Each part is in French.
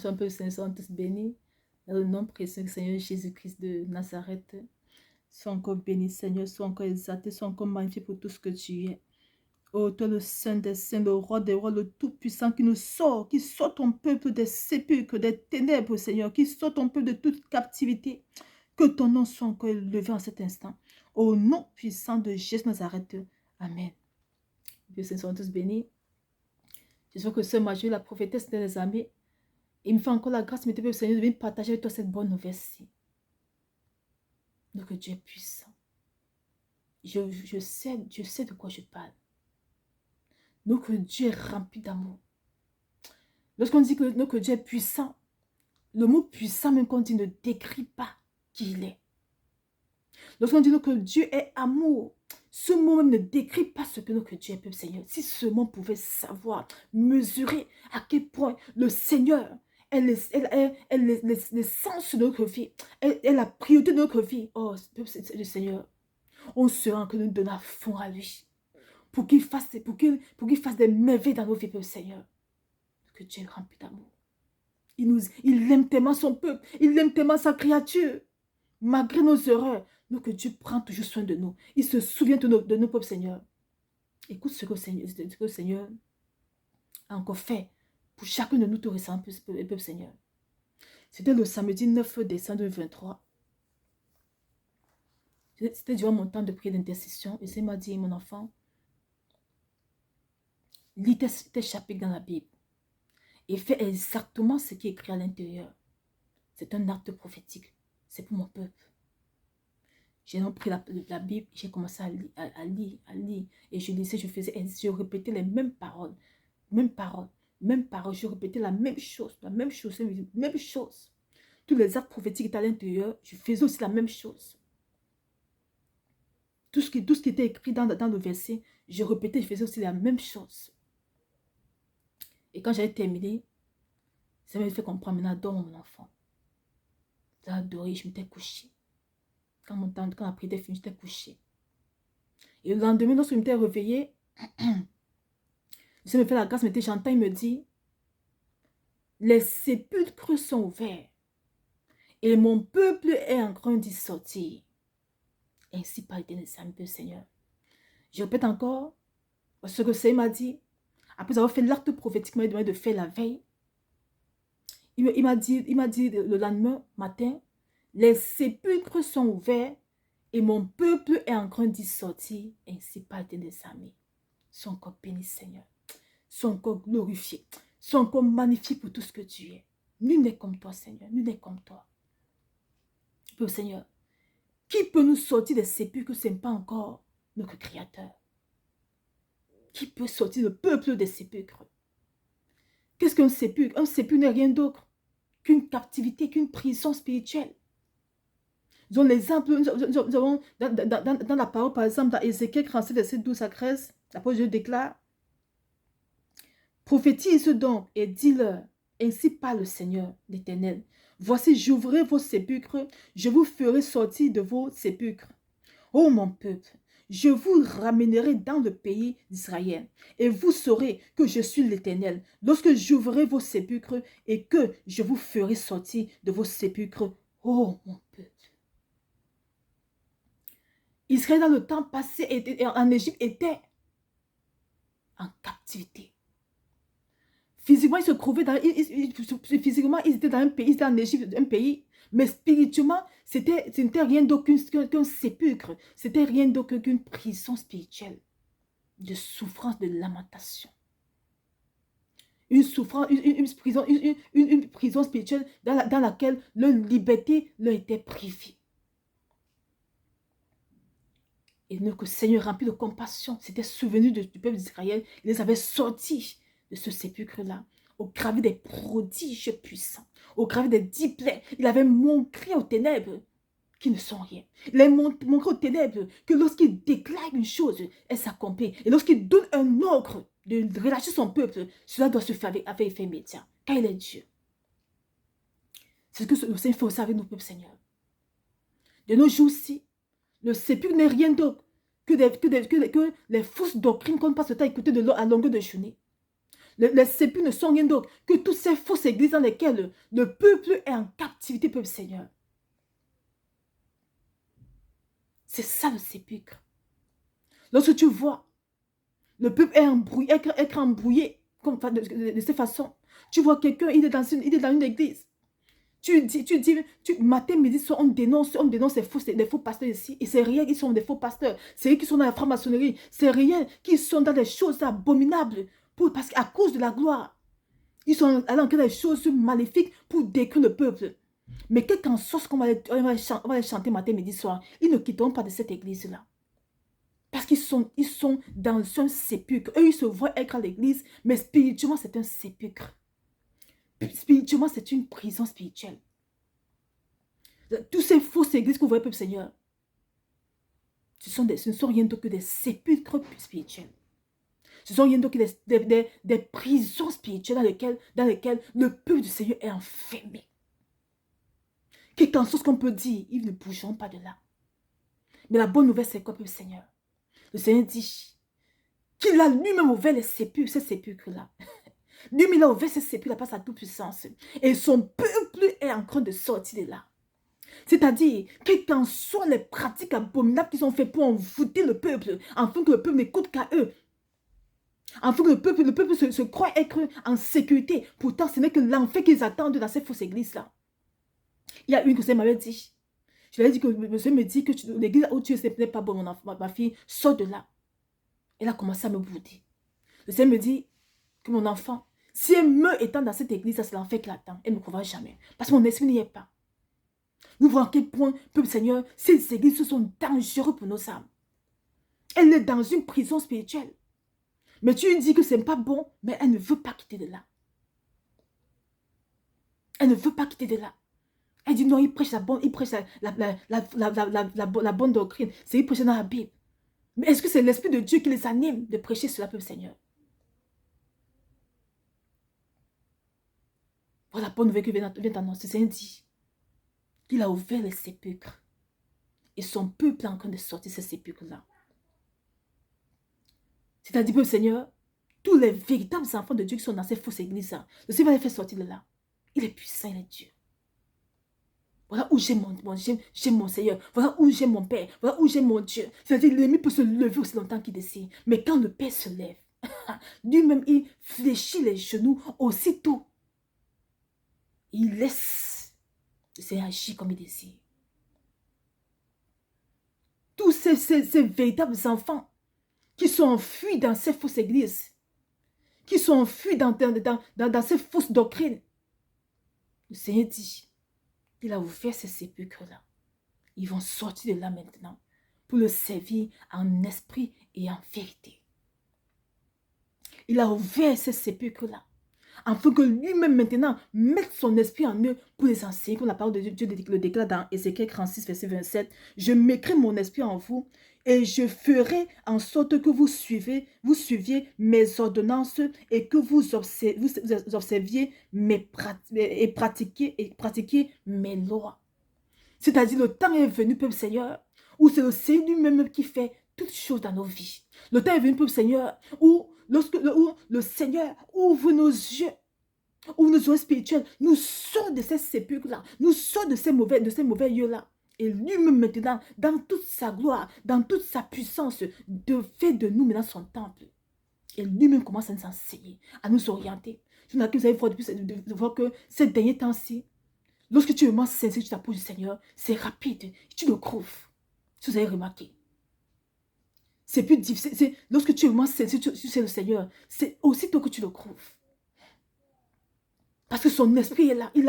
sois un peu sincère, tous bénis. Dans le nom précieux du Seigneur Jésus-Christ de Nazareth. Sois encore béni, Seigneur. Sois encore exalté. Sois encore magnifié pour tout ce que tu es. Oh, toi le Saint des Saints, le Roi des Rois, le Tout-Puissant qui sort ton peuple des sépulcres, des ténèbres, Seigneur, qui sort ton peuple de toute captivité. Que ton nom soit encore élevé en cet instant. Au nom puissant de Jésus Nazareth. Amen. Dieu Seigneur, soyons tous bénis. J'espère que ce matin, la prophétesse des armées, il me fait encore la grâce, mais Seigneur, de venir partager avec toi cette bonne nouvelle-ci. Donc Dieu est puissant. Je sais de quoi je parle. Donc Dieu est rempli d'amour. Lorsqu'on dit que Dieu est puissant, le mot puissant, même quand il ne décrit pas qui il est. Lorsqu'on dit que Dieu est amour, ce mot même ne décrit pas ce que notre Dieu est, peuple Seigneur. Si seulement on pouvait savoir, mesurer à quel point le Seigneur est l'essence de notre vie, est la priorité de notre vie. Oh, le Seigneur, on sera que nous donnons à fond à lui. Pour qu'il fasse des merveilles dans nos vies, peuple Seigneur. Que Dieu est rempli d'amour. Il aime tellement son peuple, il aime tellement sa créature. Malgré nos erreurs, nous que Dieu prend toujours soin de nous. Il se souvient de nos peuples, Seigneur. Écoute ce que le Seigneur a encore fait pour chacun de nous tout récemment, peuple Seigneur. C'était le samedi 9 décembre 2023. C'était durant mon temps de prière d'intercession. Et c'est m'a dit, mon enfant, lis tes chapitres dans la Bible et fais exactement ce qui est écrit à l'intérieur. C'est un acte prophétique. C'est pour mon peuple. J'ai donc pris la Bible, j'ai commencé à lire. Et je lisais, je répétais les mêmes paroles. Je répétais la même chose. Tous les actes prophétiques étaient à l'intérieur, je faisais aussi la même chose. Tout ce qui était écrit dans le verset, je répétais, je faisais aussi la même chose. Et quand j'avais terminé, ça m'a fait comprendre, maintenant, adore mon enfant. J'ai adoré, je m'étais couchée. Quand la prière était finie, j'étais couchée. Et le lendemain, lorsque je m'étais réveillée, je me fais la grâce, mais j'entends, il me dit, les sépulcres sont ouverts et mon peuple est en train d'y sortir. Ainsi par l'Éternel, Seigneur. Je répète encore ce que le Seigneur m'a dit. Après avoir fait l'acte prophétique, il m'a demandé de faire la veille. Il m'a dit le lendemain matin, les sépulcres sont ouverts et mon peuple est en train d'y sortir. Ainsi par l'Éternel, sois encore béni, Seigneur. Sois encore glorifié. Sois encore magnifié pour tout ce que tu es. Nul n'est comme toi, Seigneur. Nul n'est comme toi. Peu, Seigneur, qui peut nous sortir des sépulcres, ce n'est pas encore notre Créateur. Qui peut sortir le peuple des sépulcres? Qu'est-ce qu'un sépulcre? Un sépulcre n'est rien d'autre qu'une captivité, qu'une prison spirituelle. Nous avons l'exemple, nous avons dans la parole, par exemple, dans Ézéchiel 37, verset 12 à 13, l'apôtre Dieu déclare, prophétise donc et dis-leur, ainsi parle le Seigneur, l'Éternel. Voici, j'ouvrirai vos sépulcres, je vous ferai sortir de vos sépulcres. Ô mon peuple, je vous ramènerai dans le pays d'Israël, et vous saurez que je suis l'Éternel, lorsque j'ouvrirai vos sépulcres et que je vous ferai sortir de vos sépulcres. Ô mon peuple. Israël, dans le temps passé, en Égypte, était en captivité. Physiquement, ils se trouvaient physiquement, ils étaient dans un pays, ils étaient en Égypte, un pays. Mais spirituellement, ce n'était rien d'autre qu'un sépulcre. C'était rien d'autre qu'une prison spirituelle. De souffrance, de lamentation. Une souffrance, une prison spirituelle dans laquelle leur liberté leur était privée. Et que le Seigneur rempli de compassion s'était souvenu du peuple d'Israël. Il les avait sortis de ce sépulcre-là, au gravé des prodiges puissants, au gravé des 10 plaies. Il avait montré aux ténèbres qui ne sont rien. Il avait montré aux ténèbres que lorsqu'il déclare une chose, elle s'accomplit. Et lorsqu'il donne un ordre de relâcher son peuple, cela doit se faire avec effet immédiat, car il est Dieu. C'est ce que le Seigneur fait aussi avec nos peuples, Seigneur. De nos jours-ci, le sépulcre n'est rien d'autre que les fausses doctrines qu'on passe le temps à écouter à longueur de journée. Les sépulcres ne sont rien d'autre que toutes ces fausses églises dans lesquelles le peuple est en captivité, peuple Seigneur. C'est ça le sépulcre. Lorsque tu vois le peuple est embrouillé, être embrouillé comme, de cette façon, tu vois quelqu'un, il est dans une église. Matin, midi, soir, on dénonce les faux pasteurs ici. Et c'est rien qui sont des faux pasteurs. C'est eux qui sont dans la franc-maçonnerie. C'est rien qui sont dans des choses abominables. Parce qu'à cause de la gloire, ils sont allés en des choses maléfiques pour détruire le peuple. Mais quel qu'en soit ce qu'on va les chanter matin, midi, soir, ils ne quitteront pas de cette église-là. Parce qu'ils sont dans un sépulcre. Eux, ils se voient être à l'église, mais spirituellement, c'est un sépulcre. Spirituellement, c'est une prison spirituelle. Tous ces fausses églises que vous voyez, peuple Seigneur, ce ne sont rien d'autre que des sépulcres spirituels. Ce sont rien d'autre que des prisons spirituelles dans lesquelles le peuple du Seigneur est enfermé. Quel qu'en soit ce qu'on peut dire, ils ne bougeront pas de là. Mais la bonne nouvelle, c'est quoi, peuple Seigneur? Le Seigneur dit qu'il a lui-même ouvert ces sépulcres-là. Lui-même, il a ouvert ces sépulcres par sa toute puissance. Et son peuple est en train de sortir de là. C'est-à-dire, quelles qu'en soient les pratiques abominables qu'ils ont fait pour envoûter le peuple, afin que le peuple n'écoute qu'à eux, afin que le peuple se croit être en sécurité. Pourtant, ce n'est que l'enfer qu'ils attendent dans ces fausses églises-là. Il y a une que ça m'avait dit. Je lui ai dit que le Seigneur me dit que l'église où tu es, ce n'est pas bon, ma fille, sors de là. Elle a commencé à me bouder. Le Seigneur me dit que mon enfant, si elle meurt étant dans cette église, c'est l'enfer qui l'attend. Elle ne croira jamais. Parce que mon esprit n'y est pas. Nous voyons à quel point, peuple Seigneur, ces églises sont dangereuses pour nos âmes. Elle est dans une prison spirituelle. Mais tu lui dis que ce n'est pas bon, mais elle ne veut pas quitter de là. Elle ne veut pas quitter de là. Elle dit non, il prêche la bonne doctrine. C'est il prêche dans la Bible. Mais est-ce que c'est l'Esprit de Dieu qui les anime de prêcher cela, peuple Seigneur? Voilà la bonne nouvelle que vient d'annoncer. C'est dit qu'il a ouvert les sépulcres. Et son peuple est en train de sortir ces sépulcres-là. C'est-à-dire, peuple Seigneur, tous les véritables enfants de Dieu qui sont dans ces fausses églises-là, le Seigneur va les faire sortir de là. Il est puissant, il est Dieu. Voilà où j'ai mon Seigneur. Voilà où j'ai mon Père. Voilà où j'ai mon Dieu. C'est-à-dire, l'ennemi peut se lever aussi longtemps qu'il décide. Mais quand le Père se lève, lui-même, il fléchit les genoux aussitôt. Il laisse le Seigneur agir comme il désire. Tous ces véritables enfants qui sont enfuis dans ces fausses églises, qui sont enfuis dans ces fausses doctrines, le Seigneur dit, il a ouvert ces sépulcres-là. Ils vont sortir de là maintenant pour le servir en esprit et en vérité. Il a ouvert ces sépulcres-là afin que lui-même maintenant mette son esprit en eux pour les enseigner. Comme la parole de Dieu le déclare dans Ézéchiel 36, verset 27. Je mettrai mon esprit en vous et je ferai en sorte que vous suiviez mes ordonnances et que vous observiez et pratiquiez mes lois. C'est-à-dire, le temps est venu, peuple Seigneur, où c'est le Seigneur lui-même qui fait toutes choses dans nos vies. Le temps est venu, peuple Seigneur, où le Seigneur ouvre nos yeux, ouvre nos yeux spirituels, nous sort de ces sépulcres-là, nous sort de ces mauvais lieux-là. Et lui-même maintenant, dans toute sa gloire, dans toute sa puissance, fait de nous maintenant son temple. Et lui-même commence à nous enseigner, à nous orienter. Je n'ai que vous allez voir que ces derniers temps-ci, lorsque tu vraiment sincère sur ta peau du Seigneur, c'est rapide, tu le trouves. Si vous avez remarqué. C'est plus difficile. Lorsque tu es vraiment sincère sur le Seigneur, c'est aussitôt que tu le trouves. Parce que son esprit est là. Il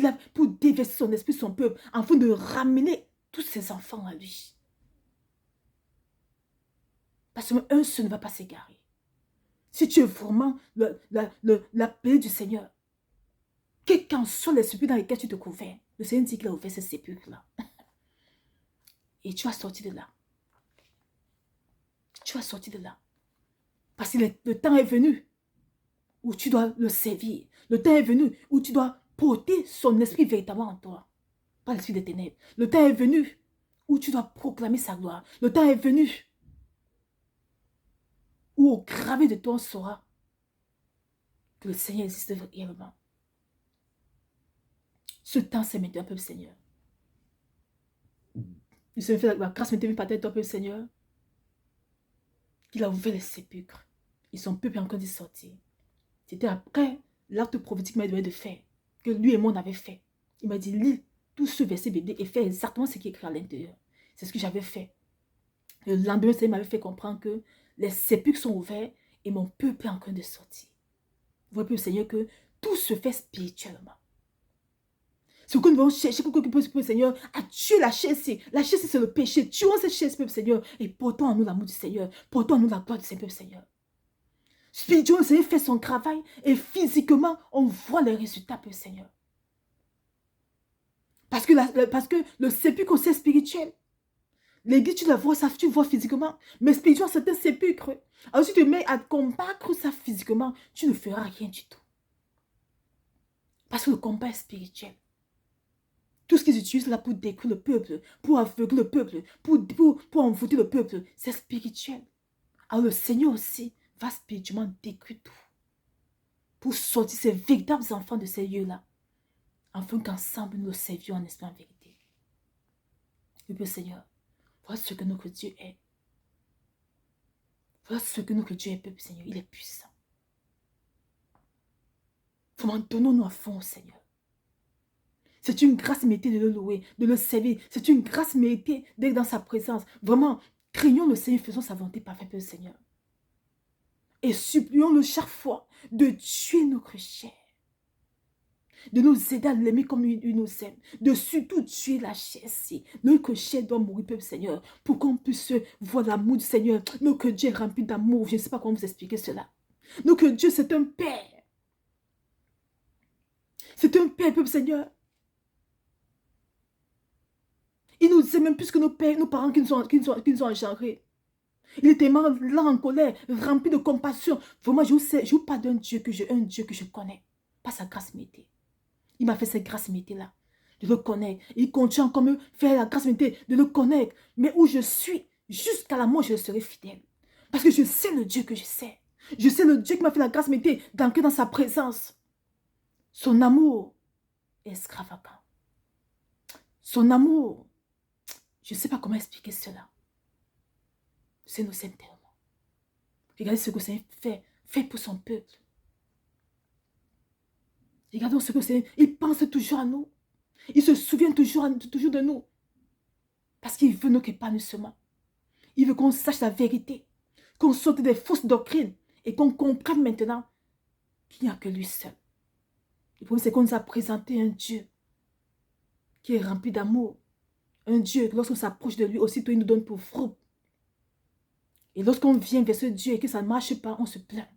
a pour déverser son esprit, son peuple, afin de ramener tous ses enfants à lui. Parce qu'un seul ne va pas s'égarer. Si tu es vraiment l'appelé du Seigneur, quels qu'en soient les sépulcres dans lesquels tu te couvres, le Seigneur dit qu'il a ouvert ces sépulcres-là. Et tu vas sortir de là. Tu vas sortir de là. Parce que le temps est venu où tu dois le servir. Le temps est venu où tu dois porter son esprit véritablement en toi. Pas l'esprit des ténèbres. Le temps est venu où tu dois proclamer sa gloire. Le temps est venu où au gravé de toi on saura que le Seigneur existe réellement. Ce temps, c'est maintenant, peuple Seigneur. Le Seigneur fait la grâce maintenant par tête, peuple Seigneur. Il a ouvert les sépulcres. Et son peuple est encore de sortir. C'était après l'acte prophétique qu'il m'a demandé de faire, que lui et moi on avait fait. Il m'a dit, lis tout ce verset biblique et fais exactement ce qui est écrit à l'intérieur. C'est ce que j'avais fait. Le lendemain, le Seigneur m'avait fait comprendre que les sépulcres sont ouverts et mon peuple est en train de sortir. Vous voyez, Seigneur, que tout se fait spirituellement. Ce que nous devons chercher pour que le Seigneur a tué la chair. La chair, c'est le péché. Tuons cette chair, peuple Seigneur, et portons en nous l'amour du Seigneur. Portons en nous la gloire du Seigneur, Seigneur. Spirituellement, le Seigneur fait son travail et physiquement, on voit les résultats, peuple Seigneur. Parce que le sépulcre, c'est spirituel. L'église, tu la vois, ça, tu vois physiquement. Mais spirituellement, c'est un sépulcre. Alors, si tu te mets à combattre ça physiquement, tu ne feras rien du tout. Parce que le combat est spirituel. Tout ce qu'ils utilisent là pour détruire le peuple, pour aveugler le peuple, pour envoûter le peuple, c'est spirituel. Alors le Seigneur aussi va spirituellement détruire tout. Pour sortir ces véritables enfants de ces lieux-là. Afin qu'ensemble nous le servions en esprit en vérité. Et puis Seigneur, voilà ce que notre Dieu est. Voilà ce que notre Dieu est, peuple Seigneur. Il est puissant. Vraiment, donnons-nous à fond au Seigneur. C'est une grâce méritée de le louer, de le servir. C'est une grâce méritée d'être dans sa présence. Vraiment, craignons le Seigneur, faisons sa volonté parfaite, le Seigneur. Et supplions-le chaque fois de tuer notre chair. De nous aider à l'aimer comme il nous aime. De surtout tuer la chair. Notre chair doit mourir, peuple Seigneur. Pour qu'on puisse voir l'amour du Seigneur. Notre Dieu est rempli d'amour. Je ne sais pas comment vous expliquer cela. Notre Dieu, c'est un Père. C'est un Père, peuple Seigneur. Il nous aime même plus que nos pères, nos parents qui nous ont engendrés. Il est tellement là en colère, rempli de compassion. Vraiment, je vous parle d'un Dieu que je connais. Pas sa grâce méritée. Il m'a fait cette grâce méritée-là. De le connaître. Il continue encore me faire la grâce méritée de le connaître. Mais où je suis, jusqu'à la mort, je serai fidèle. Parce que je sais le Dieu que je sais. Je sais le Dieu qui m'a fait la grâce méritée d'entrer dans sa présence. Son amour est extravagant. Son amour, je ne sais pas comment expliquer cela. C'est nous aime tellement. Regardez ce que le Seigneur fait pour son peuple. Regardons ce que le Seigneur, il pense toujours à nous. Il se souvient toujours de nous. Parce qu'il veut notre épanouissement. Il veut qu'on sache la vérité. Qu'on sorte des fausses doctrines. Et qu'on comprenne maintenant qu'il n'y a que lui seul. Le problème, c'est qu'on nous a présenté un Dieu qui est rempli d'amour. Un Dieu, lorsqu'on s'approche de lui, aussitôt il nous donne pour fruit. Et lorsqu'on vient vers ce Dieu et que ça ne marche pas, on se plaint.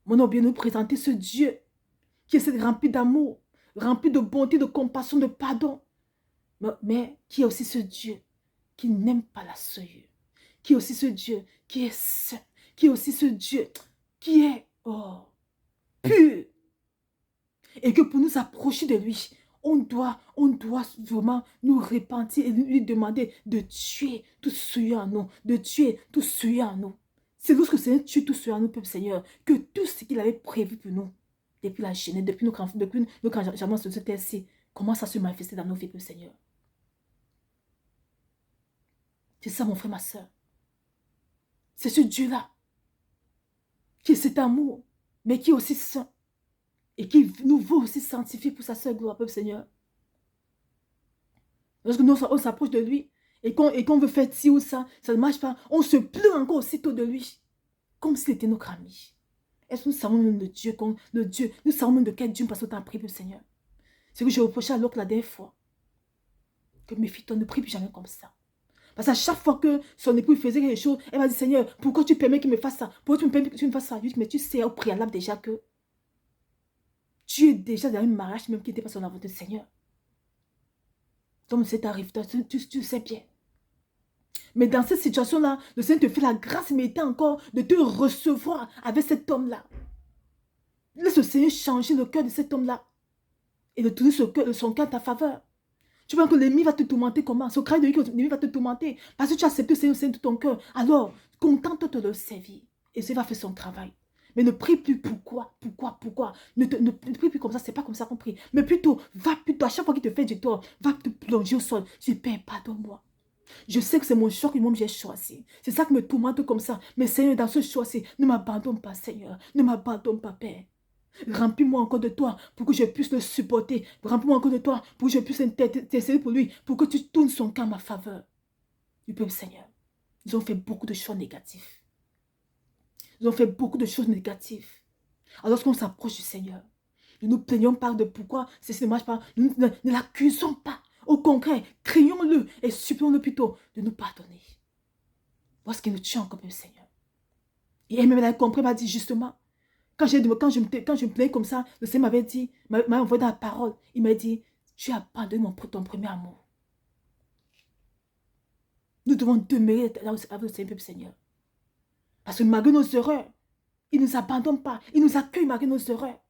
Mon nom bien nous présenter ce Dieu qui est rempli d'amour, rempli de bonté, de compassion, de pardon. Mais qui est aussi ce Dieu qui n'aime pas la souillure. Qui est aussi ce Dieu qui est saint. Qui est aussi ce Dieu qui est pur. Et que pour nous approcher de lui, on doit vraiment nous repentir et lui demander de tuer tout souillure en nous. De tuer tout souillure en nous. C'est lorsque le Seigneur tue tout souillure en nous, peuple Seigneur, que tout ce qu'il avait prévu pour nous, depuis la jeunesse, depuis nos engagements sur cette terre-ci, commence à se manifester dans nos vies, peuple Seigneur. C'est ça, mon frère, ma soeur. C'est ce Dieu-là, qui est cet amour, mais qui est aussi saint. Et qui nous veut aussi sanctifier pour sa seule gloire, peuple Seigneur. Lorsque nous on s'approche de lui et qu'on veut faire ci ou ça, ça ne marche pas, on se plaint encore aussitôt de lui. Comme s'il était notre ami. Est-ce que nous savons même nous savons même de quel Dieu nous passons à prier, peuple Seigneur. C'est que je reprochais à l'autre la dernière fois. Que méfie-toi, ne prie plus jamais comme ça. Parce qu'à chaque fois que son époux faisait quelque chose, elle va dire, Seigneur, pourquoi tu permets qu'il me fasse ça? Pourquoi tu me permets que tu me fasses ça? Mais tu sais au préalable déjà que tu es déjà dans un mariage même qui n'était pas son volonté de Seigneur. Donc, c'est arrivé, tu sais bien. Mais dans cette situation-là, le Seigneur te fait la grâce méritée encore de te recevoir avec cet homme-là. Laisse le Seigneur changer le cœur de cet homme-là. Et de tourner son cœur à ta faveur. Tu vois que l'ennemi va te tourmenter comment? Ce craint de lui que l'ennemi va te tourmenter. Parce que tu as accepté le Seigneur de tout ton cœur. Alors, contente-toi de le servir. Et le Seigneur va faire son travail. Mais ne prie plus pourquoi. Ne prie plus comme ça, c'est pas comme ça qu'on prie. Mais plutôt, va plutôt, à chaque fois qu'il te fait du tort, va te plonger au sol. Je dis, Père, pardonne-moi. Je sais que c'est mon choix que moi j'ai choisi. C'est ça qui me tourmente comme ça. Mais Seigneur, dans ce choix-ci, ne m'abandonne pas, Seigneur. Ne m'abandonne pas, Père. Remplis-moi encore de toi pour que je puisse le supporter. Remplis-moi encore de toi pour que je puisse intercéder pour lui, pour que tu tournes son cœur à ma faveur. Du peuple, Seigneur. Ils ont fait beaucoup de choses négatives. Ils ont fait beaucoup de choses négatives. Alors lorsqu'on s'approche du Seigneur, ne nous plaignons pas de pourquoi ceci ne marche pas. Nous ne l'accusons pas. Au contraire, crions-le et supplions-le plutôt de nous pardonner. Voilà ce qui nous tue encore, le Seigneur. Et elle m'a compris, m'a dit justement, quand je me plaignais comme ça, le Seigneur m'avait dit, m'a envoyé dans la parole, il m'a dit, tu as abandonné ton premier amour. Nous devons demeurer avec le Seigneur. Parce que malgré nos erreurs, il ne nous abandonne pas, il nous accueille malgré nos erreurs.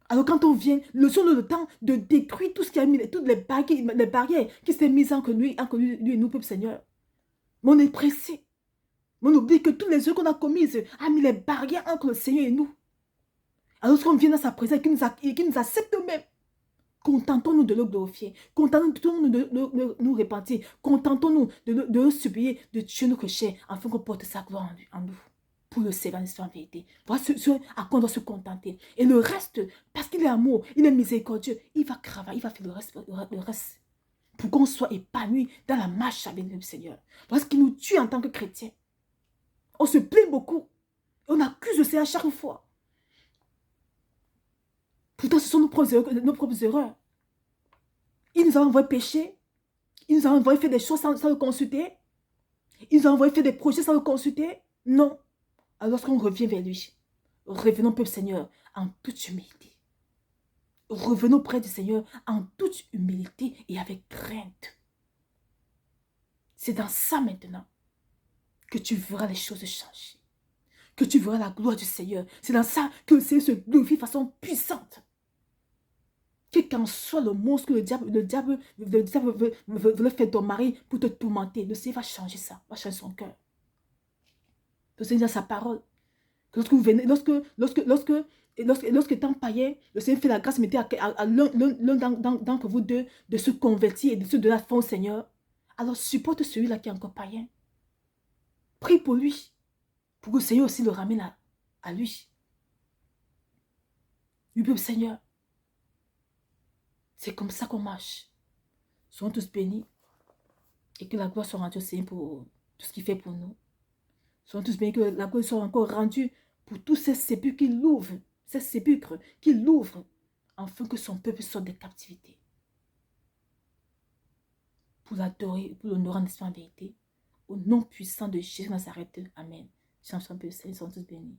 Alors quand on vient, le temps de détruire tout ce qui a mis, toutes les barrières qui s'est mises entre lui et nous, peuple Seigneur. Mais on est pressé. Mais on oublie que toutes les erreurs qu'on a commises a mis les barrières entre le Seigneur et nous. Alors lorsqu'on vient dans sa présence et qu'il nous accepte même, contentons-nous de le glorifier, contentons-nous de nous repentir, contentons-nous de le supplier, de tuer nos péchés, afin qu'on porte sa gloire en nous. Pour le servir en vérité. Voilà ce à quoi on doit se contenter. Et le reste, parce qu'il est amour, il est miséricordieux, il va travailler, il va faire le reste. Pour qu'on soit épanoui dans la marche avec le Seigneur. Voilà ce qui nous tue en tant que chrétiens. On se plaint beaucoup. On accuse le Seigneur à chaque fois. Pourtant, ce sont nos propres erreurs. Il nous a envoyé pécher. Il nous a envoyé faire des choses sans le consulter. Il nous a envoyé faire des projets sans le consulter. Non. Alors lorsqu'on revient vers lui, revenons, peuple Seigneur, en toute humilité. Revenons près du Seigneur en toute humilité et avec crainte. C'est dans ça maintenant que tu verras les choses changer. Que tu verras la gloire du Seigneur. C'est dans ça que le Seigneur se glorifie de façon puissante. Quel qu'en soit le monstre que le diable veut le faire ton mari pour te tourmenter, le Seigneur va changer ça, va changer son cœur. Le Seigneur dans sa parole. Lorsque vous venez, lorsque étant païen, le Seigneur fait la grâce, mettez à l'un d'entre vous deux de se convertir et de se donner la foi au Seigneur. Alors supporte celui-là qui est encore païen. Prie pour lui, pour que le Seigneur aussi le ramène à lui. Du peuple Seigneur. C'est comme ça qu'on marche. Soyons tous bénis et que la gloire soit rendue au Seigneur pour tout ce qu'il fait pour nous. Soyons tous bénis que la gloire soit encore rendue pour tous ces sépulcres qu'il ouvre, afin que son peuple sorte des captivités. Pour l'adorer, pour l'honorer en vérité. Au nom puissant de Jésus Nazareth. Amen. Chant, Seigneur, sont tous bénis.